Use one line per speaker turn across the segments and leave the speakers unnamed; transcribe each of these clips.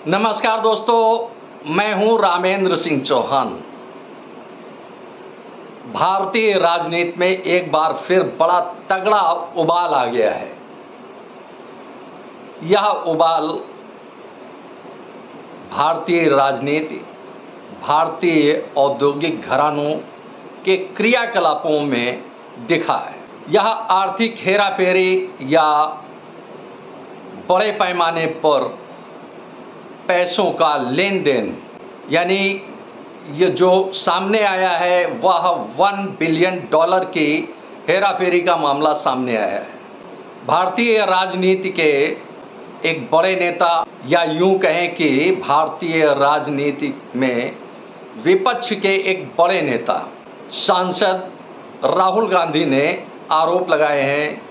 नमस्कार दोस्तों, मैं हूं रामेंद्र सिंह चौहान। भारतीय राजनीति में एक बार फिर बड़ा तगड़ा उबाल आ गया है। यह उबाल भारतीय राजनीति, भारतीय औद्योगिक घरानों के क्रियाकलापों में दिखा है। यह आर्थिक हेराफेरी या बड़े पैमाने पर पैसों का लेन देन, यानी ये जो सामने आया है वह $1 बिलियन की हेराफेरी का मामला सामने आया है। भारतीय राजनीति के एक बड़े नेता, या यूं कहें कि भारतीय राजनीति में विपक्ष के एक बड़े नेता, सांसद राहुल गांधी ने आरोप लगाए हैं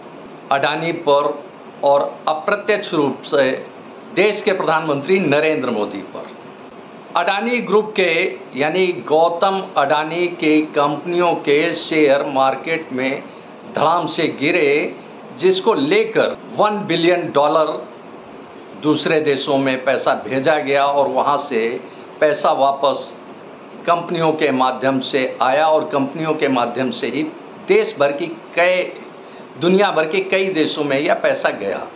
अडानी पर और अप्रत्यक्ष रूप से देश के प्रधानमंत्री नरेंद्र मोदी पर। अडानी ग्रुप के यानी गौतम अडानी की कंपनियों के शेयर मार्केट में धड़ाम से गिरे, जिसको लेकर $1 बिलियन दूसरे देशों में पैसा भेजा गया और वहां से पैसा वापस कंपनियों के माध्यम से आया और कंपनियों के माध्यम से ही दुनिया भर के कई देशों में यह पैसा गया।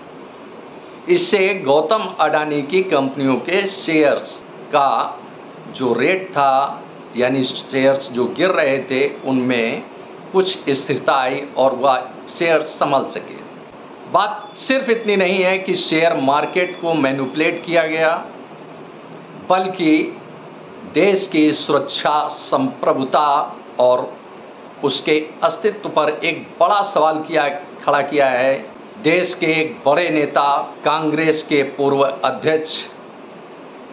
इससे गौतम अडानी की कंपनियों के शेयर्स का जो रेट था, यानी शेयर्स जो गिर रहे थे, उनमें कुछ स्थिरता आई और वह शेयर्स संभल सके। बात सिर्फ इतनी नहीं है कि शेयर मार्केट को मैनिपुलेट किया गया, बल्कि देश की सुरक्षा, संप्रभुता और उसके अस्तित्व पर एक बड़ा सवाल खड़ा किया है देश के एक बड़े नेता, कांग्रेस के पूर्व अध्यक्ष,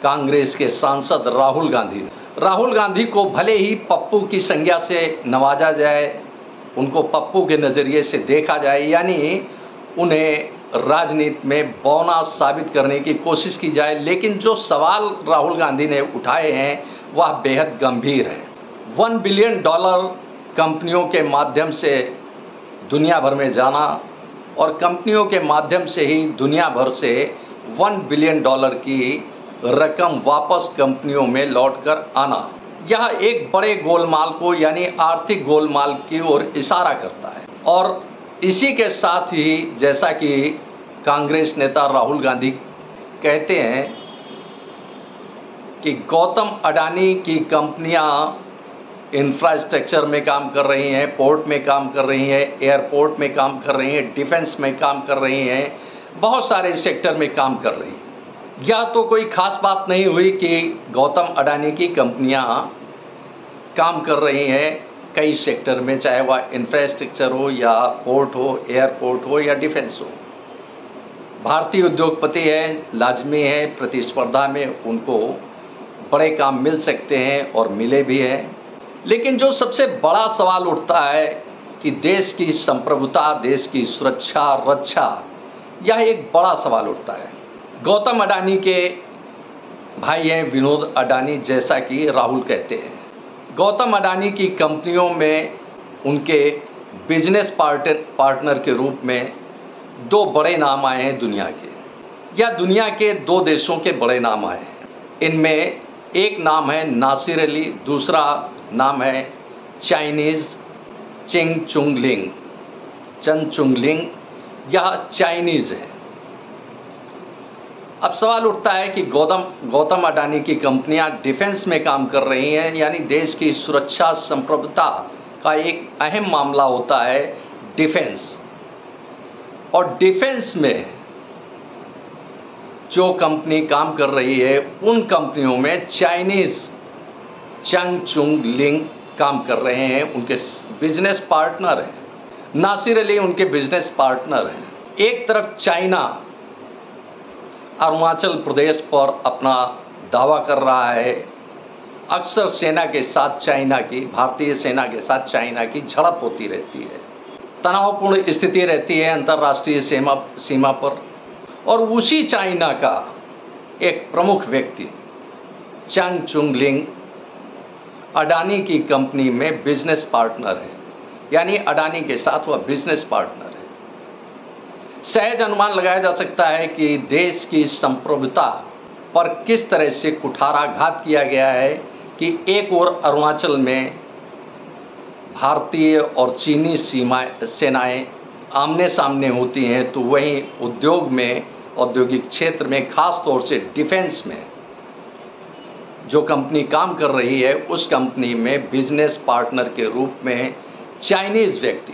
कांग्रेस के सांसद राहुल गांधी को भले ही पप्पू की संज्ञा से नवाजा जाए, उनको पप्पू के नज़रिए से देखा जाए, यानी उन्हें राजनीति में बौना साबित करने की कोशिश की जाए, लेकिन जो सवाल राहुल गांधी ने उठाए हैं वह बेहद गंभीर है। $1 बिलियन कंपनियों के माध्यम से दुनिया भर में जाना और कंपनियों के माध्यम से ही दुनिया भर से $1 बिलियन की रकम वापस कंपनियों में लौटकर आना, यह एक बड़े गोलमाल को, यानी आर्थिक गोलमाल की ओर इशारा करता है। और इसी के साथ ही, जैसा कि कांग्रेस नेता राहुल गांधी कहते हैं कि गौतम अडानी की कंपनियां इंफ्रास्ट्रक्चर में काम कर रही हैं, पोर्ट में काम कर रही हैं, एयरपोर्ट में काम कर रही हैं, डिफेंस में काम कर रही हैं, बहुत सारे सेक्टर में काम कर रही हैं। यह तो कोई खास बात नहीं हुई कि गौतम अडानी की कंपनियां काम कर रही हैं कई सेक्टर में, चाहे वह इंफ्रास्ट्रक्चर हो या पोर्ट हो, एयरपोर्ट हो या डिफेंस हो। भारतीय उद्योगपति हैं, लाजमी है प्रतिस्पर्धा में उनको बड़े काम मिल सकते हैं और मिले भी हैं। लेकिन जो सबसे बड़ा सवाल उठता है कि देश की संप्रभुता, देश की सुरक्षा, रक्षा, यह एक बड़ा सवाल उठता है। गौतम अडानी के भाई हैं विनोद अडानी, जैसा कि राहुल कहते हैं। गौतम अडानी की कंपनियों में उनके बिजनेस पार्टनर के रूप में दो बड़े नाम आए हैं दुनिया के, या दुनिया के दो देशों के बड़े नाम आए हैं। इनमें एक नाम है नासिर अली, दूसरा नाम है चाइनीज़ चेंग चुंगलिंग, यह चाइनीज़ है। अब सवाल उठता है कि गौतम अडानी की कंपनियां डिफेंस में काम कर रही हैं, यानी देश की सुरक्षा, संप्रभुता का एक अहम मामला होता है डिफेंस। और डिफेंस में जो कंपनी काम कर रही है, उन कंपनियों में चाइनीज़ चुंगलिंग काम कर रहे हैं, उनके बिजनेस पार्टनर हैं। नासिर अली उनके बिजनेस पार्टनर हैं। एक तरफ चाइना अरुणाचल प्रदेश पर अपना दावा कर रहा है। अक्सर सेना के साथ भारतीय सेना के साथ चाइना की झड़प होती रहती है, तनावपूर्ण स्थिति रहती है अंतर्राष्ट्रीय सीमा पर। और उसी चाइना का एक प्रमुख व्यक्ति चुंगलिंग अडानी की कंपनी में बिजनेस पार्टनर है, यानी अडानी के साथ वह बिजनेस पार्टनर है। सहज अनुमान लगाया जा सकता है कि देश की संप्रभुता पर किस तरह से कुठाराघात किया गया है कि एक ओर अरुणाचल में भारतीय और चीनी सेनाएं आमने सामने होती हैं, तो वहीं उद्योग में, औद्योगिक क्षेत्र में, खास तौर से डिफेंस में जो कंपनी काम कर रही है, उस कंपनी में बिजनेस पार्टनर के रूप में चाइनीज व्यक्ति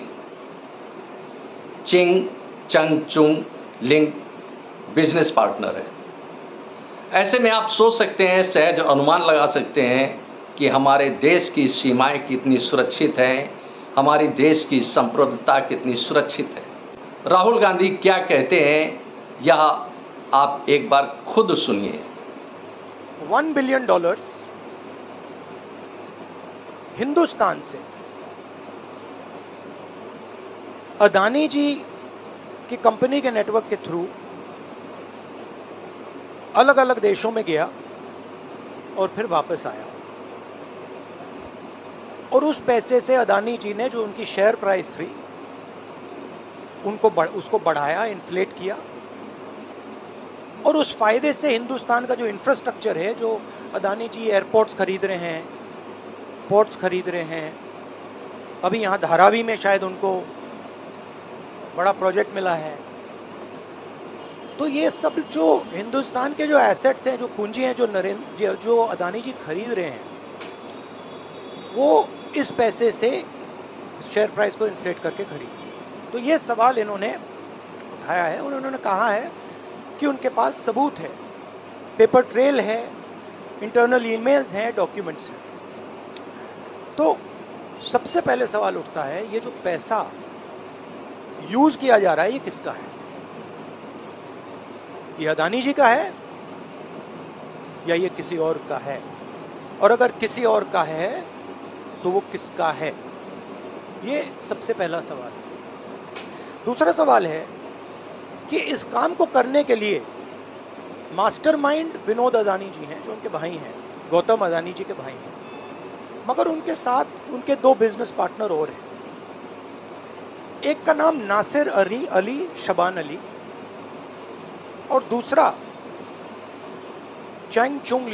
चंग चुंग लिंग बिजनेस पार्टनर है। ऐसे में आप सोच सकते हैं, सहज अनुमान लगा सकते हैं कि हमारे देश की सीमाएं कितनी सुरक्षित हैं, हमारी देश की संप्रभुता कितनी सुरक्षित है। राहुल गांधी क्या कहते हैं, यह आप एक बार खुद सुनिए।
$1 बिलियन हिंदुस्तान से अदानी जी की कंपनी के नेटवर्क के थ्रू अलग अलग देशों में गया और फिर वापस आया, और उस पैसे से अदानी जी ने, जो उनकी शेयर प्राइस थी, उसको बढ़ाया, इन्फ्लेट किया, और उस फायदे से हिंदुस्तान का जो इंफ्रास्ट्रक्चर है, जो अदानी जी एयरपोर्ट्स खरीद रहे हैं, पोर्ट्स खरीद रहे हैं, अभी यहाँ धारावी में शायद उनको बड़ा प्रोजेक्ट मिला है, तो ये सब जो हिंदुस्तान के जो एसेट्स हैं, जो पूंजी हैं, जो अदानी जी खरीद रहे हैं, वो इस पैसे से शेयर प्राइस को इन्फ्लेट करके खरीद। तो ये सवाल इन्होंने उठाया है और उन्होंने कहा है कि उनके पास सबूत है, पेपर ट्रेल है, इंटरनल ईमेल्स हैं, डॉक्यूमेंट्स हैं। तो सबसे पहले सवाल उठता है, ये जो पैसा यूज किया जा रहा है, ये किसका है? ये अदानी जी का है या ये किसी और का है? और अगर किसी और का है तो वो किसका है? ये सबसे पहला सवाल है। दूसरा सवाल है कि इस काम को करने के लिए मास्टरमाइंड विनोद अदानी जी हैं, जो उनके भाई हैं, गौतम अदानी जी के भाई हैं, मगर उनके साथ उनके 2 बिजनेस पार्टनर और हैं। एक का नाम नासिर अली शबान अली और दूसरा चैंग चुंग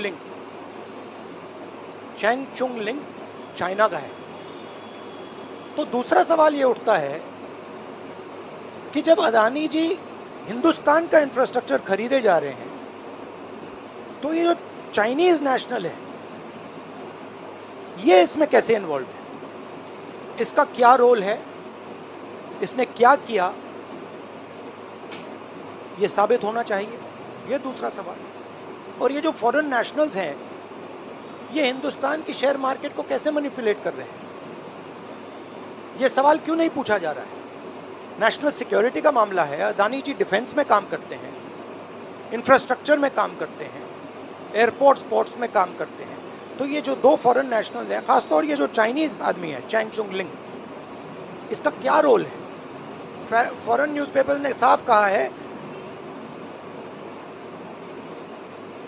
लिंग चाइना का है। तो दूसरा सवाल ये उठता है कि जब अदानी जी हिंदुस्तान का इंफ्रास्ट्रक्चर खरीदे जा रहे हैं, तो ये जो चाइनीज नेशनल है, ये इसमें कैसे इन्वॉल्व है? इसका क्या रोल है? इसने क्या किया? ये साबित होना चाहिए। ये दूसरा सवाल। और ये जो फॉरेन नेशनल्स हैं, ये हिंदुस्तान की शेयर मार्केट को कैसे मैनिपुलेट कर रहे हैं? ये सवाल क्यों नहीं पूछा जा रहा है? नेशनल सिक्योरिटी का मामला है। अदानी जी डिफेंस में काम करते हैं, इंफ्रास्ट्रक्चर में काम करते हैं, एयरपोर्ट्स पोर्ट्स में काम करते हैं। तो ये जो 2 फॉरेन नेशनल्स हैं, खासतौर ये जो चाइनीज आदमी है चैंग चुंग लिंग, इसका क्या रोल है? फॉरेन न्यूज़पेपर्स ने साफ कहा है,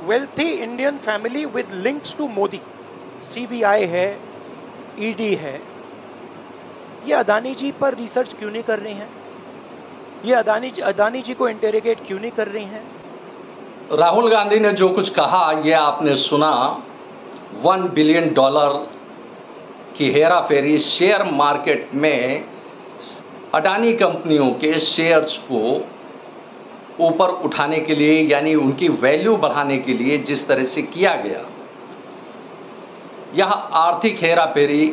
wealthy Indian family with links to Modi. CBI है, ईडी है, ये अदानी जी पर रिसर्च क्यों नहीं कर रही हैं? ये अदानी जी को इंटेरोगेट क्यों नहीं कर रही हैं?
राहुल गांधी ने जो कुछ कहा, ये आपने सुना। $1 बिलियन की हेरा फेरी शेयर मार्केट में अडानी कंपनियों के शेयर्स को ऊपर उठाने के लिए, यानी उनकी वैल्यू बढ़ाने के लिए जिस तरह से किया गया, यह आर्थिक हेरा फेरी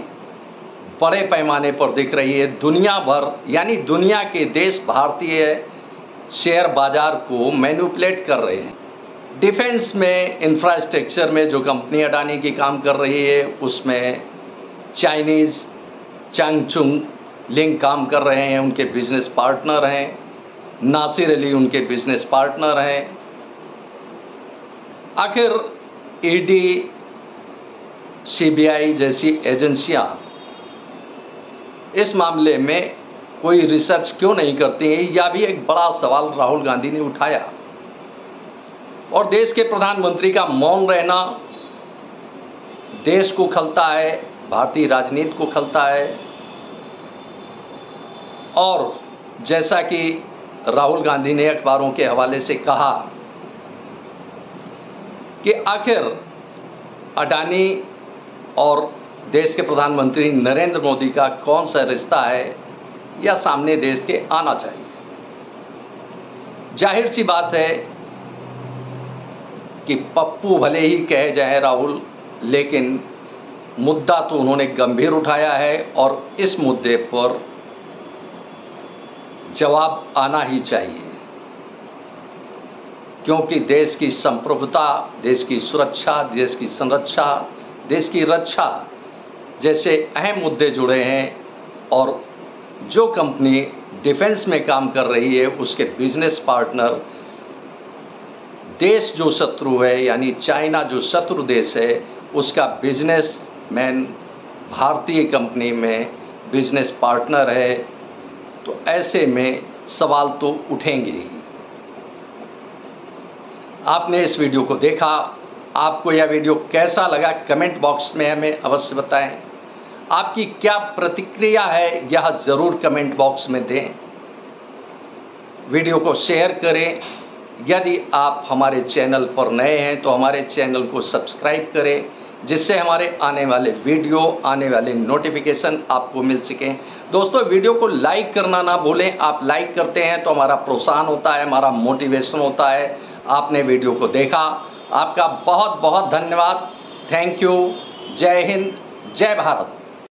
बड़े पैमाने पर दिख रही है। दुनिया भर, यानी दुनिया के देश भारतीय शेयर बाजार को मैनिपुलेट कर रहे हैं। डिफेंस में, इंफ्रास्ट्रक्चर में जो कंपनी अडानी की काम कर रही है, उसमें चाइनीज़ चैंग चुंग लिंग काम कर रहे हैं, उनके बिजनेस पार्टनर हैं। नासिर अली उनके बिजनेस पार्टनर हैं। आखिर ईडी, सीबीआई जैसी एजेंसियां इस मामले में कोई रिसर्च क्यों नहीं करती हैं? यह भी एक बड़ा सवाल राहुल गांधी ने उठाया। और देश के प्रधानमंत्री का मौन रहना देश को खलता है, भारतीय राजनीति को खलता है। और जैसा कि राहुल गांधी ने अखबारों के हवाले से कहा कि आखिर अडानी और देश के प्रधानमंत्री नरेंद्र मोदी का कौन सा रिश्ता है या सामने देश के आना चाहिए। जाहिर सी बात है कि पप्पू भले ही कहे जाए राहुल, लेकिन मुद्दा तो उन्होंने गंभीर उठाया है और इस मुद्दे पर जवाब आना ही चाहिए, क्योंकि देश की संप्रभुता, देश की सुरक्षा, देश की संरक्षा, देश की रक्षा जैसे अहम मुद्दे जुड़े हैं और जो कंपनी डिफेंस में काम कर रही है उसके बिजनेस पार्टनर देश जो शत्रु है, यानी चाइना जो शत्रु देश है, उसका बिजनेसमैन भारतीय कंपनी में बिजनेस पार्टनर है, तो ऐसे में सवाल तो उठेंगे ही। आपने इस वीडियो को देखा, आपको यह वीडियो कैसा लगा कमेंट बॉक्स में हमें अवश्य बताएं। आपकी क्या प्रतिक्रिया है यह ज़रूर कमेंट बॉक्स में दें। वीडियो को शेयर करें। यदि आप हमारे चैनल पर नए हैं तो हमारे चैनल को सब्सक्राइब करें, जिससे हमारे आने वाले वीडियो, आने वाले नोटिफिकेशन आपको मिल सकें। दोस्तों, वीडियो को लाइक करना ना भूलें। आप लाइक करते हैं तो हमारा प्रोत्साहन होता है, हमारा मोटिवेशन होता है। आपने वीडियो को देखा, आपका बहुत बहुत धन्यवाद। Thank you. जय हिंद, जय भारत।